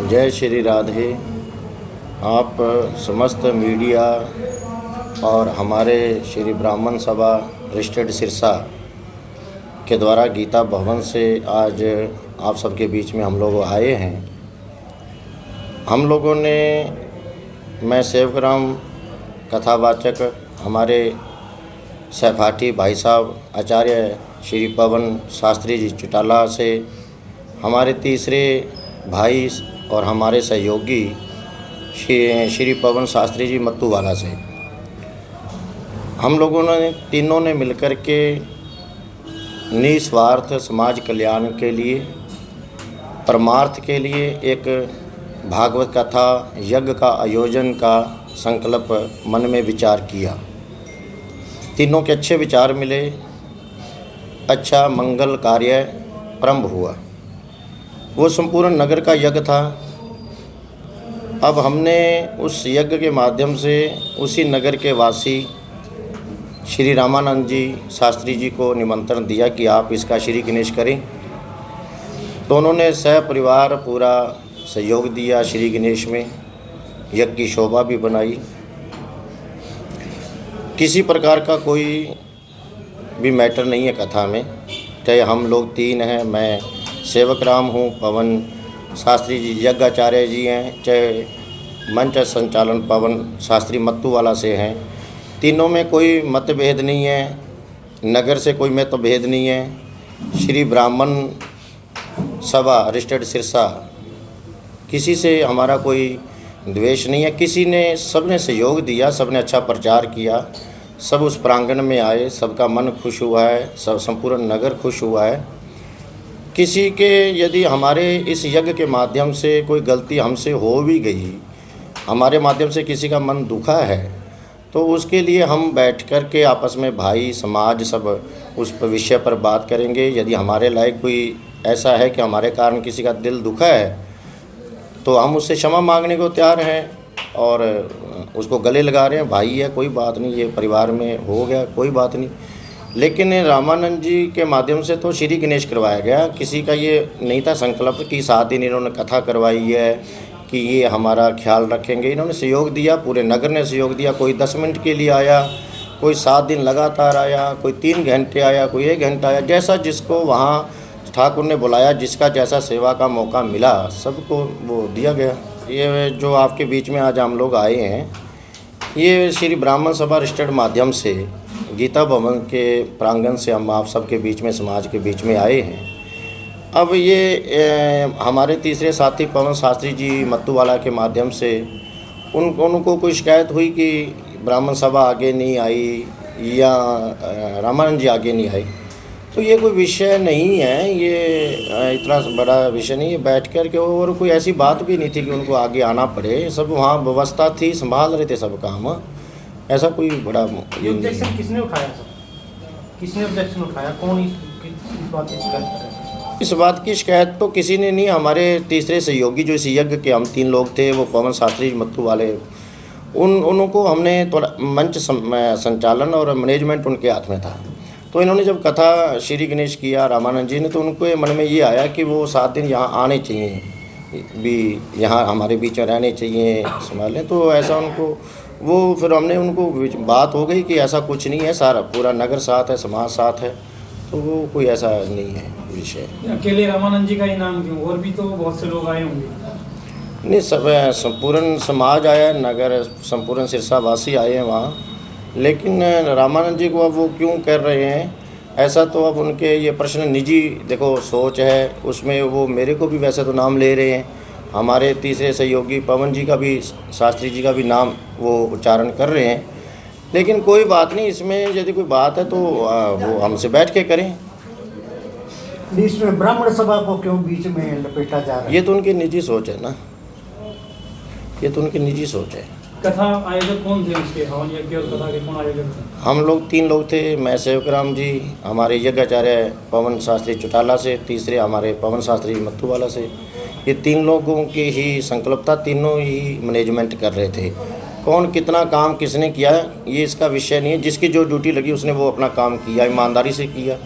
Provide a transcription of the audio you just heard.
जय श्री राधे। आप समस्त मीडिया और हमारे श्री ब्राह्मण सभा रजिस्टर्ड सिरसा के द्वारा गीता भवन से आज आप सबके बीच में हम लोग आए हैं। हम लोगों ने मैं सेवकराम कथावाचक हमारे सहपाठी भाई साहब आचार्य श्री पवन शास्त्री जी चौटाला से, हमारे तीसरे भाई और हमारे सहयोगी श्री पवन शास्त्री जी मत्तूवाला से, हम लोगों ने तीनों ने मिलकर के निस्वार्थ समाज कल्याण के लिए, परमार्थ के लिए एक भागवत कथा यज्ञ का आयोजन का संकल्प मन में विचार किया। तीनों के अच्छे विचार मिले, अच्छा मंगल कार्य प्रारंभ हुआ। वो संपूर्ण नगर का यज्ञ था। अब हमने उस यज्ञ के माध्यम से उसी नगर के वासी श्री रामानंद जी शास्त्री जी को निमंत्रण दिया कि आप इसका श्री गणेश करें। तो उन्होंने सहपरिवार पूरा सहयोग दिया श्री गणेश में, यज्ञ की शोभा भी बनाई। किसी प्रकार का कोई भी मैटर नहीं है कथा में, चाहे हम लोग तीन हैं, मैं सेवकराम हूँ, पवन शास्त्री जी यज्ञाचार्य जी हैं, चाहे मंच संचालन पवन शास्त्री मत्तूवाला से हैं। तीनों में कोई मतभेद नहीं है, नगर से कोई मतभेद नहीं है। श्री ब्राह्मण सभा रजिस्टर्ड सिरसा किसी से हमारा कोई द्वेष नहीं है। किसी ने सबने सहयोग दिया, सबने अच्छा प्रचार किया, सब उस प्रांगण में आए, सबका मन खुश हुआ है, सब संपूर्ण नगर खुश हुआ है। किसी के यदि हमारे इस यज्ञ के माध्यम से कोई गलती हमसे हो भी गई, हमारे माध्यम से किसी का मन दुखा है, तो उसके लिए हम बैठ कर के आपस में भाई समाज सब उस विषय पर बात करेंगे। यदि हमारे लायक कोई ऐसा है कि हमारे कारण किसी का दिल दुखा है, तो हम उससे क्षमा मांगने को तैयार हैं और उसको गले लगा रहे हैं। भाई है, कोई बात नहीं, ये परिवार में हो गया, कोई बात नहीं। लेकिन रामानंद जी के माध्यम से तो श्री गणेश करवाया गया। किसी का ये नहीं था संकल्प कि 7 दिन इन्होंने कथा करवाई है कि ये हमारा ख्याल रखेंगे। इन्होंने सहयोग दिया, पूरे नगर ने सहयोग दिया। कोई 10 मिनट के लिए आया, कोई 7 दिन लगातार आया, कोई 3 घंटे आया, कोई 1 घंटा आया। जैसा जिसको वहाँ ठाकुर ने बुलाया, जिसका जैसा सेवा का मौका मिला, सबको वो दिया गया। ये जो आपके बीच में आज हम लोग आए हैं, ये श्री ब्राह्मण सभा रजिस्टर्ड माध्यम से गीता भवन के प्रांगण से हम आप सबके बीच में, समाज के बीच में आए हैं। अब ये हमारे तीसरे साथी पवन शास्त्री जी मत्तूवाला के माध्यम से उनको कोई शिकायत हुई कि ब्राह्मण सभा आगे नहीं आई या रामानंद जी आगे नहीं आई। तो ये कोई विषय नहीं है, ये इतना बड़ा विषय नहीं है। बैठ कर के और कोई ऐसी बात भी नहीं थी कि उनको आगे आना पड़े। सब वहाँ व्यवस्था थी, संभाल रहे थे सब काम। ऐसा कोई बड़ा ऑब्जेक्शन किसने उठाया? किसने ऑब्जेक्शन उठाया? कौन इस बात की शिकायत कर रहा है? इस बात की शिकायत तो किसी ने नहीं। हमारे तीसरे सहयोगी जो इस यज्ञ के हम 3 लोग थे, वो पवन शास्त्री मत्तूवाले, उनको हमने थोड़ा मंच संचालन और मैनेजमेंट उनके हाथ में था। तो इन्होंने जब कथा श्री गणेश किया रामानंद जी ने, तो उनको मन में ये आया कि वो 7 दिन यहाँ आने चाहिए, भी यहाँ हमारे बीच में रहने चाहिए, संभालें। तो ऐसा उनको वो फिर हमने उनको बात हो गई कि ऐसा कुछ नहीं है, सारा पूरा नगर साथ है, समाज साथ है, तो वो कोई ऐसा नहीं है विषय। अकेले रामानंद जी का ही नाम क्यों? और भी तो बहुत से लोग आए होंगे। नहीं, सब संपूर्ण समाज आया, नगर संपूर्ण सिरसा वासी आए हैं वहाँ। लेकिन रामानंद जी को अब वो क्यों कर रहे हैं ऐसा, तो अब उनके ये प्रश्न निजी देखो सोच है, उसमें वो मेरे को भी वैसे तो नाम ले रहे हैं, हमारे तीसरे सहयोगी पवन जी का भी, शास्त्री जी का भी नाम वो उच्चारण कर रहे हैं। लेकिन कोई बात नहीं, इसमें यदि कोई बात है तो वो हमसे बैठ के करें। इसमें ब्राह्मण सभा को क्यों बीच में लपेटा जा रहा है? ये तो उनकी निजी सोच है ना, ये तो उनकी निजी सोच है। कथा आयोजक कौन थे उसके? हवन यज्ञ और कथा के कौन आयोजक थे? हम लोग 3 लोग थे, मैं सेवकराम जी, हमारे यज्ञाचार्य पवन शास्त्री चौटाला से, तीसरे हमारे पवन शास्त्री मत्तूवाला से। ये 3 लोगों की ही संकल्प था, तीनों ही मैनेजमेंट कर रहे थे। कौन कितना काम किसने किया ये इसका विषय नहीं है। जिसकी जो ड्यूटी लगी उसने वो अपना काम किया, ईमानदारी से किया।